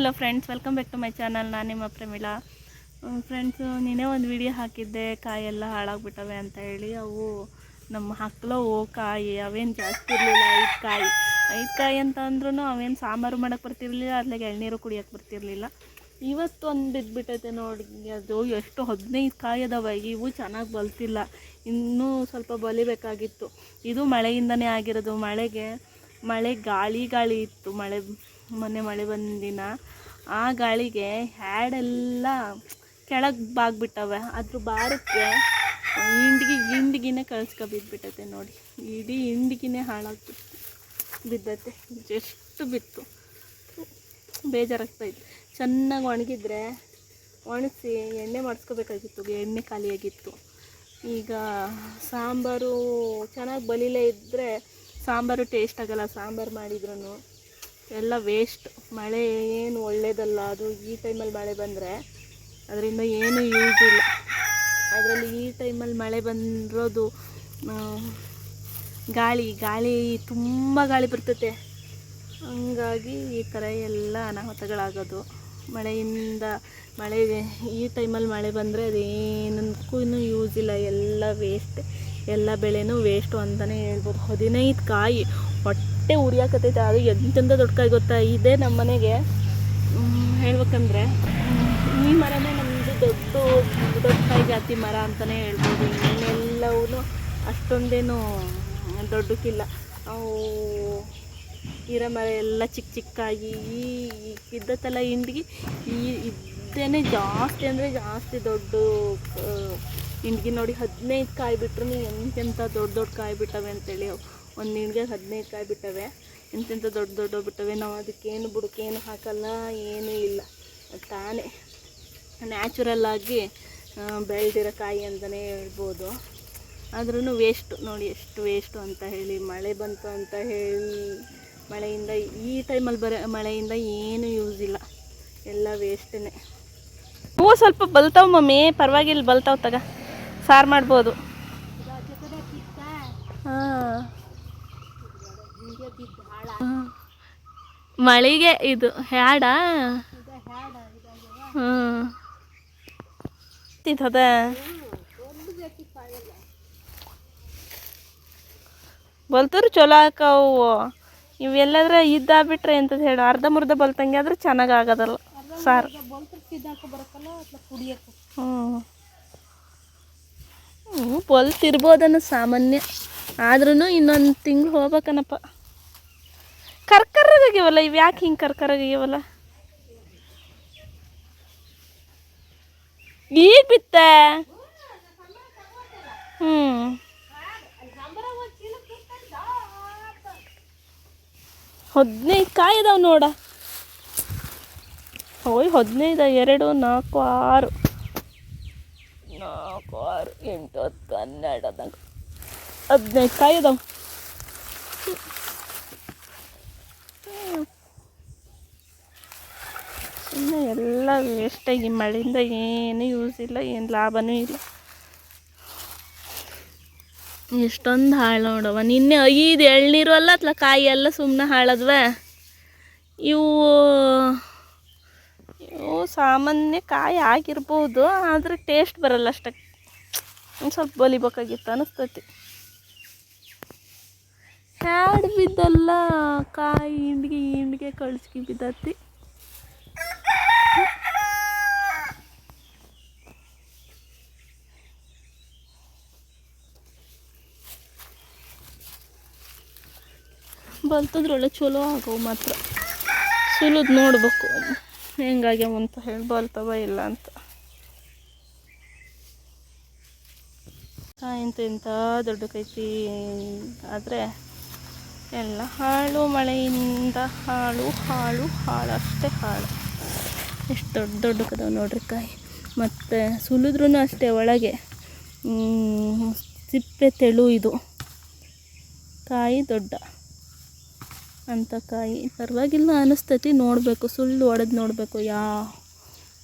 Hello friends, welcome back to my channel. ನಾನು ನಿಮ್ಮ Pramila. Friends, ನೀನೇ ಒಂದು ವಿಡಿಯೋ ಹಾಕಿದ್ದೆ ಕಾಯೆಲ್ಲ ಹಾಳಾಗ್ಬಿಟ್ಟವೆ ಅಂತ ಹೇಳಿ. ಅವು ನಮ್ಮ ಹಕ್ಕಲವು ಕಾಯಿ ಅವೇನು ಜಾಸ್ತಿ ಇರಲಿಲ್ಲ. 5 ಕಾಯಿ ಅಂತ ಅಂದ್ರೂ ಅವೇನು ಸಾಂಬಾರು ಮಾಡೋಕ್ಕೆ ಬರ್ತಿರ್ಲಿಲ್ಲ, ಅದ್ಲಾಗೆ ಎಳ್ನೀರು ಕುಡಿಯೋಕ್ಕೆ ಬರ್ತಿರ್ಲಿಲ್ಲ. ಇವತ್ತು ಒಂದು ಬಿದ್ದುಬಿಟ್ಟೈತೆ ನೋಡಿ. ಅದು ಎಷ್ಟು 15 ಕಾಯಿ ಅದಾವೆ. ಇವು ಚೆನ್ನಾಗಿ ಬಲ್ತಿಲ್ಲ, ಇನ್ನೂ ಸ್ವಲ್ಪ ಬಲಿಬೇಕಾಗಿತ್ತು. ಇದು ಮಳೆಯಿಂದನೇ ಆಗಿರೋದು. ಮಳೆ ಗಾಳಿ ಇತ್ತು. ಮೊನ್ನೆ ಮಳೆ ಬಂದಿನ ಆ ಗಾಳಿಗೆ ಹ್ಯಾಡೆಲ್ಲ ಕೆಳಗೆ ಬಾಗ್ಬಿಟ್ಟವೆ. ಅದ್ರ ಭಾರಕ್ಕೆ ಹಿಂಡಿಗಿನೇ ಬಿದ್ದುಬಿಟ್ಟೈತೆ ನೋಡಿ. ಇಡೀ ಹಿಂಡಿಗಿನೇ ಹಾಳಾಗ್ಬಿಟ್ಟು ಬಿದ್ದೈತೆ. ಎಷ್ಟು ಬಿತ್ತು, ಬೇಜಾರಾಗ್ತಾಯಿತ್ತು. ಚೆನ್ನಾಗಿ ಒಣಗಿಸಿ ಎಣ್ಣೆ ಮಾಡಿಸ್ಕೋಬೇಕಾಗಿತ್ತು. ಎಣ್ಣೆ ಖಾಲಿಯಾಗಿತ್ತು. ಈಗ ಸಾಂಬಾರು ಚೆನ್ನಾಗಿ ಬಲಿಲೇ ಇದ್ದರೆ ಸಾಂಬಾರು ಟೇಸ್ಟ್ ಆಗೋಲ್ಲ. ಸಾಂಬಾರು ಮಾಡಿದ್ರೂ ಎಲ್ಲ ವೇಸ್ಟ್. ಮಳೆ ಏನು ಒಳ್ಳೆಯದಲ್ಲ. ಅದು ಈ ಟೈಮಲ್ಲಿ ಮಳೆ ಬಂದರೆ ಅದರಿಂದ ಏನೂ ಯೂಸ್ ಇಲ್ಲ. ಅದರಲ್ಲಿ ಈ ಟೈಮಲ್ಲಿ ಮಳೆ ಬಂದಿರೋದು ಗಾಳಿ ತುಂಬ ಗಾಳಿ ಬರ್ತೈತೆ. ಹಂಗಾಗಿ ಈ ಥರ ಎಲ್ಲ ಅನಾಹುತಗಳಾಗೋದು. ಈ ಟೈಮಲ್ಲಿ ಮಳೆ ಬಂದರೆ ಅದೇನಕ್ಕೂ ಯೂಸ್ ಇಲ್ಲ. ಎಲ್ಲ ವೇಸ್ಟ್, ಎಲ್ಲ ಬೆಳೆನೂ ವೇಸ್ಟು ಅಂತಲೇ ಹೇಳ್ಬೋದು. 15 ಕಾಯಿ ಹೊಟ್ಟೆ ಉರಿಯಾಕತ್ತೈತೆ. ಅದು ಎಂತೆಂಥ ದೊಡ್ಡ ಕಾಯಿ ಗೊತ್ತಾ? ಇದೇ ನಮ್ಮ ಮನೆಗೆ ಹೇಳ್ಬೇಕಂದ್ರೆ ಈ ಮರನೇ ನಮ್ಮದು ದೊಡ್ಡ ಕಾಯಿ ಜಾತಿ ಮರ ಅಂತಲೇ ಹೇಳ್ಬೋದು. ಇನ್ನೆಲ್ಲವೂ ಅಷ್ಟೊಂದೇನು ದೊಡ್ಡಕ್ಕಿಲ್ಲ. ಅವು ಇರೋ ಮರ ಎಲ್ಲ ಚಿಕ್ಕಾಗಿ ಇದ್ದತ್ತಲ್ಲ ಹಿಂಡಿಗೆ ಇದ್ದೇನೆ ಜಾಸ್ತಿ ಅಂದರೆ ಜಾಸ್ತಿ ದೊಡ್ಡ ಹಿಂಡಿಗೆ ನೋಡಿ. 15 ಕಾಯಿ ಬಿಟ್ರು ಎಂತೆಂಥ ದೊಡ್ಡ ಕಾಯಿ ಬಿಟ್ಟವೆ ಅಂತೇಳಿ. ಒಂದು ಹಿಂಡಿಗೆ 15 ಕಾಯಿ ಬಿಟ್ಟವೆ. ಎಂತೆಂಥ ದೊಡ್ಡ ಬಿಟ್ಟವೆ. ನಾವು ಅದಕ್ಕೇನು ಬುಡಕೇನು ಹಾಕಲ್ಲ, ಏನೂ ಇಲ್ಲ. ತಾನೇ ನ್ಯಾಚುರಲ್ಲಾಗಿ ಬೆಳೆದಿರೋ ಕಾಯಿ ಅಂತಲೇ ಹೇಳ್ಬೋದು. ಆದ್ರೂ ವೇಸ್ಟು ನೋಡಿ, ಎಷ್ಟು ವೇಸ್ಟು ಅಂತ ಹೇಳಿ. ಮಳೆ ಬಂತು ಅಂತ ಹೇಳಿ ಮಳೆಯಿಂದ ಈ ಟೈಮಲ್ಲಿ ಮಳೆಯಿಂದ ಏನೂ ಯೂಸ್ ಇಲ್ಲ, ಎಲ್ಲ ವೇಸ್ಟೇ. ಹೂವು ಸ್ವಲ್ಪ ಬಲ್ತಾವ ಮಮ್ಮಿ, ಪರವಾಗಿಲ್ಲ, ಬಲ್ತಾವ. ತಗ ಸಾರು ಮಾಡ್ಬೋದು. ಮಳೆಗೆ ಇದು ಹ್ಯಾಡ ತಿಂತದ. ಬಲ್ತರು ಚಲೋ ಹಾಕವು. ಇವೆಲ್ಲದ್ರ ಇದ್ದಾಗ್ಬಿಟ್ರೆ ಎಂತದ್ದು ಹೇಳು, ಅರ್ಧಂಬರ್ಧ ಬಲ್ತಂಗೆ ಆದ್ರೆ ಚೆನ್ನಾಗಿ ಆಗೋದಲ್ಲ ಸಾರು. ಬಲ್ತಿರ್ಬೋದನ್ನ ಸಾಮಾನ್ಯ. ಆದ್ರೂ ಇನ್ನೊಂದು ತಿಂಗಳು ಹೋಗ್ಬೇಕನಪ್ಪ. ಕರ್ಕರಾಗ್ಯವಲ್ಲ ಇವು. ಯಾಕೆ ಹಿಂಗೆ ಕರ್ಕರಾಗ್ಯವಲ್ಲ? ಈಗ ಬಿತ್ತ 15 ಕಾಯಿ ಇದಾವೆ ನೋಡ. 15, 2, 4, 6, 8, 10, 12, 15 ಕಾಯಿ ಇದಾವೆ. ಇನ್ನು ಎಲ್ಲ ವೇಸ್ಟಾಗಿ ಮಳೆಯಿಂದ ಏನೂ ಯೂಸ್ ಇಲ್ಲ, ಏನು ಲಾಭನೂ ಇಲ್ಲ. ಎಷ್ಟೊಂದು ಹಾಳು ನೋಡವ. ನಿನ್ನೆ 5 ಎಳ್ನೀರು ಅಲ್ಲ ಅಥವಾ ಕಾಯಿ ಎಲ್ಲ ಸುಮ್ಮನೆ ಹಾಳದ್ವ. ಇವು ಸಾಮಾನ್ಯ ಕಾಯಿ ಆಗಿರ್ಬೋದು, ಆದರೆ ಟೇಸ್ಟ್ ಬರಲ್ಲ ಅಷ್ಟೇ. ಒಂದು ಸ್ವಲ್ಪ ಬಲಿಬೇಕಾಗಿತ್ತು ಅನ್ನಿಸ್ತೈತಿ. ಹ್ಯಾಡ್ ಬಿದ್ದಲ್ಲ ಕಾಯಿ, ಹಿಂಡಿಗೆ ಕಳ್ಸ್ಕಿ ಬಿದ್ದತಿ. ಬಲ್ತದ್ರೊಳ್ಳೆ ಚಲೋ ಆಗವು. ಮಾತ್ರ ಸುಲಿದು ನೋಡ್ಬೇಕು ಹೆಂಗಾಗ್ಯಾವ ಅಂತ ಹೇಳಿ, ಬಲ್ತವ ಇಲ್ಲ ಅಂತ. ಇಂಥ ದೊಡ್ಡ ಕೈತಿ, ಆದರೆ ಎಲ್ಲ ಹಾಳು. ಮಳೆಯಿಂದ ಹಾಳು ಅಷ್ಟೇ ಹಾಳು. ಎಷ್ಟು ದೊಡ್ಡಕ್ಕದಾವೆ ನೋಡ್ರಿ ಕಾಯಿ. ಮತ್ತು ಸುಲಿದ್ರೂ ಅಷ್ಟೇ ಒಳಗೆ ಸಿಪ್ಪೆ ತೆಳು. ಇದು ಕಾಯಿ ದೊಡ್ಡ ಅಂಥ ಕಾಯಿ ಪರವಾಗಿಲ್ಲ ಅನ್ನಿಸ್ತೈತಿ. ನೋಡಬೇಕು, ಸುಳ್ಳು ಹೊಡೆದು ನೋಡಬೇಕು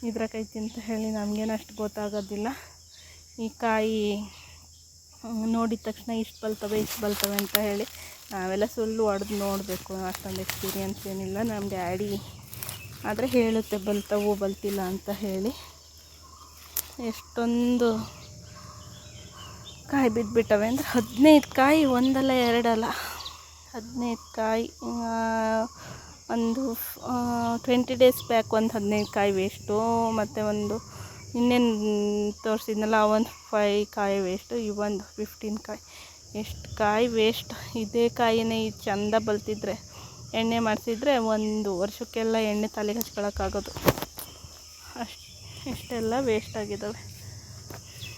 ಇದ್ರ ಕೈತಿ ಅಂತ ಹೇಳಿ. ನಮಗೇನು ಅಷ್ಟು ಗೊತ್ತಾಗೋದಿಲ್ಲ. ಈ ಕಾಯಿ ನೋಡಿದ ತಕ್ಷಣ ಇಷ್ಟು ಬಲ್ತವೆ ಅಂತ ಹೇಳಿ ನಾವೆಲ್ಲ ಸುಳ್ಳು ಹೊಡೆದು ನೋಡಬೇಕು. ಅಷ್ಟೊಂದು ಎಕ್ಸ್ಪೀರಿಯನ್ಸ್ ಏನಿಲ್ಲ. ನಮ್ಮ ಡ್ಯಾಡಿ ಆದರೆ ಹೇಳುತ್ತೆ ಬಲ್ತವು ಬಲ್ತಿಲ್ಲ ಅಂತ ಹೇಳಿ. ಎಷ್ಟೊಂದು ಕಾಯಿ ಬಿದ್ದುಬಿಟ್ಟವೆ ಅಂದರೆ 15 ಕಾಯಿ, ಒಂದಲ್ಲ ಎರಡಲ್ಲ 15 ಕಾಯಿ. ಒಂದು 20 ಡೇಸ್ ಬ್ಯಾಕ್ ಒಂದು 15 ಕಾಯಿ ವೇಸ್ಟು, ಮತ್ತು ಒಂದು ಇನ್ನೇನು ತೋರಿಸಿದ್ನಲ್ಲ ಒಂದು 5 ಕಾಯಿ ವೇಸ್ಟು, ಇವೊಂದು 15 ಕಾಯಿ. ಎಷ್ಟು ಕಾಯಿ ವೇಸ್ಟ್. ಇದೇ ಕಾಯಿನೇ ಇದು ಚೆಂದ ಬಲ್ತಿದ್ರೆ ಎಣ್ಣೆ ಮಾಡಿಸಿದ್ರೆ ಒಂದು ವರ್ಷಕ್ಕೆಲ್ಲ ಎಣ್ಣೆ ತಲೆಗೆ ಹಚ್ಕೊಳಕ್ಕಾಗೋದು. ಇಷ್ಟೆಲ್ಲ ವೇಸ್ಟ್ ಆಗಿದ್ದಾವೆ.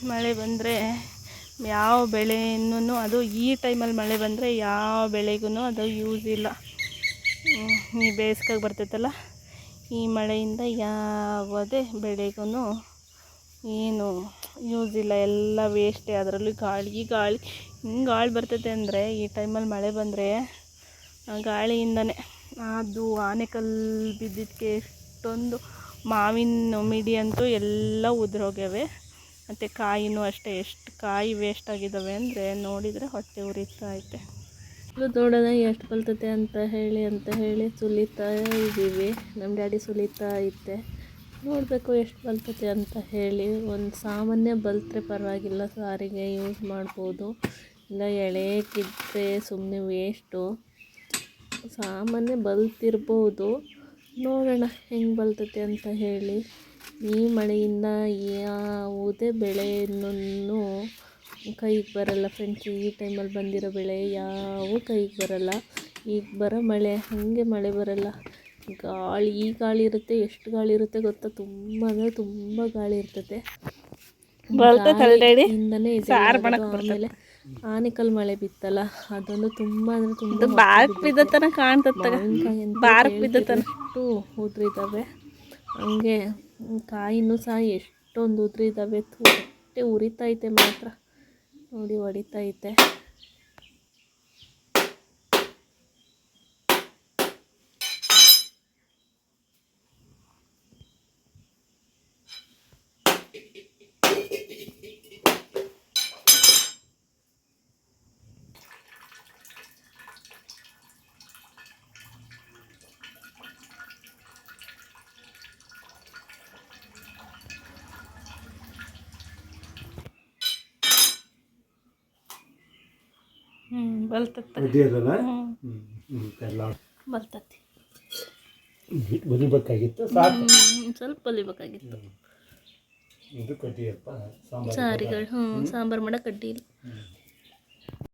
ಮಳೆ ಬಂದರೆ ಯಾವ ಬೆಳೆಯೂ, ಅದು ಈ ಟೈಮಲ್ಲಿ ಮಳೆ ಬಂದರೆ ಯಾವ ಬೆಳೆಗೂ ಅದು ಯೂಸ್ ಇಲ್ಲ. ಈ ಬೇಸಿಗೆಗೆ ಬರ್ತೈತಲ್ಲ, ಈ ಮಳೆಯಿಂದ ಯಾವುದೇ ಬೆಳೆಗೂ ಏನು ಯೂಸ್ ಇಲ್ಲ, ಎಲ್ಲ ವೇಸ್ಟೇ. ಅದರಲ್ಲೂ ಗಾಳಿ ಹಿಂಗೆ ಗಾಳಿ ಬರ್ತೈತೆ ಅಂದರೆ ಈ ಟೈಮಲ್ಲಿ ಮಳೆ ಬಂದರೆ ಗಾಳಿಯಿಂದನೇ ಅದು ಆನೆಕಲ್ಲು ಬಿದ್ದಿದ್ದಕ್ಕೆ ಎಷ್ಟೊಂದು ಮಾವಿನ ಮಿಡಿ ಅಂತೂ ಎಲ್ಲ ಉದುರೋಗ್ಯವೆ. ಮತ್ತು ಕಾಯಿನೂ ಅಷ್ಟೇ, ಎಷ್ಟು ಕಾಯಿ ವೇಸ್ಟ್ ಆಗಿದ್ದಾವೆ ಅಂದರೆ ನೋಡಿದರೆ ಹೊಟ್ಟೆ ಉರಿತಾ ಐತೆ. ನೋಡೋಣ ಎಷ್ಟು ಬಲ್ತತೆ ಅಂತ ಹೇಳಿ ಸುಲಿತಾ ಇದ್ದೀವಿ. ನಮ್ಮ ಡ್ಯಾಡಿ ಸುಲಿತಾ ಐತೆ, ನೋಡಬೇಕು ಎಷ್ಟು ಬಲ್ತತೆ ಅಂತ ಹೇಳಿ. ಒಂದು ಸಾಮಾನ್ಯ ಬಲ್ತ್ರೆ ಪರವಾಗಿಲ್ಲ, ಸಾರಿಗೆ ಯೂಸ್ ಮಾಡ್ಬೋದು. ಇಲ್ಲ ಎಳೆಯಕ್ಕಿದ್ರೆ ಸುಮ್ಮನೆ ವೇಸ್ಟು. ಸಾಮಾನ್ಯ ಬಲ್ತಿರ್ಬೋದು, ನೋಡೋಣ ಹೆಂಗೆ ಬಲ್ತತೆ ಅಂತ ಹೇಳಿ. ಈ ಮಳೆಯಿಂದ ಯಾವುದೇ ಬೆಳೆಯನ್ನು ಕೈಗೆ ಬರಲ್ಲ ಫ್ರೆಂಡ್ಸ್. ಈ ಟೈಮಲ್ಲಿ ಬಂದಿರೋ ಬೆಳೆ ಯಾವ ಕೈಗೆ ಬರಲ್ಲ. ಈಗ ಬರೋ ಮಳೆ ಹಾಗೆ ಮಳೆ ಬರಲ್ಲ. ಗಾಳಿ ಇರುತ್ತೆ. ಎಷ್ಟು ಗಾಳಿ ಇರುತ್ತೆ ಗೊತ್ತಾ? ತುಂಬ ಅಂದರೆ ತುಂಬ ಗಾಳಿ ಇರ್ತದೆ. ಇಂದನೇ ಆಮೇಲೆ ಆನೆಕಲ್ ಮಳೆ ಬಿತ್ತಲ್ಲ, ಅದೊಂದು ತುಂಬ ಅಂದರೆ ತುಂಬ ಅಷ್ಟು ಉದ್ರಿದ್ದಾವೆ. ಹಂಗೆ ಕಾಯಿನೂ ಸಹ ಎಷ್ಟೊಂದು ಉದ್ರಿದ್ದಾವೆ. ಹೊಟ್ಟೆ ಉರಿತೈತೆ ಮಾತ್ರ, ನೋಡಿ ಹೊಡಿತೈತೆ. ಬಲ್ತತಿ. ಬಲಿಬೇಕಾಗಿತ್ತು, ಸ್ವಲ್ಪ ಬಲಿಬೇಕಾಗಿತ್ತು. ಸಾರಿಗಳು ಸಾಂಬಾರು ಮಾಡೋ ಕಡ್ಡಿ ಇಲ್ಲ.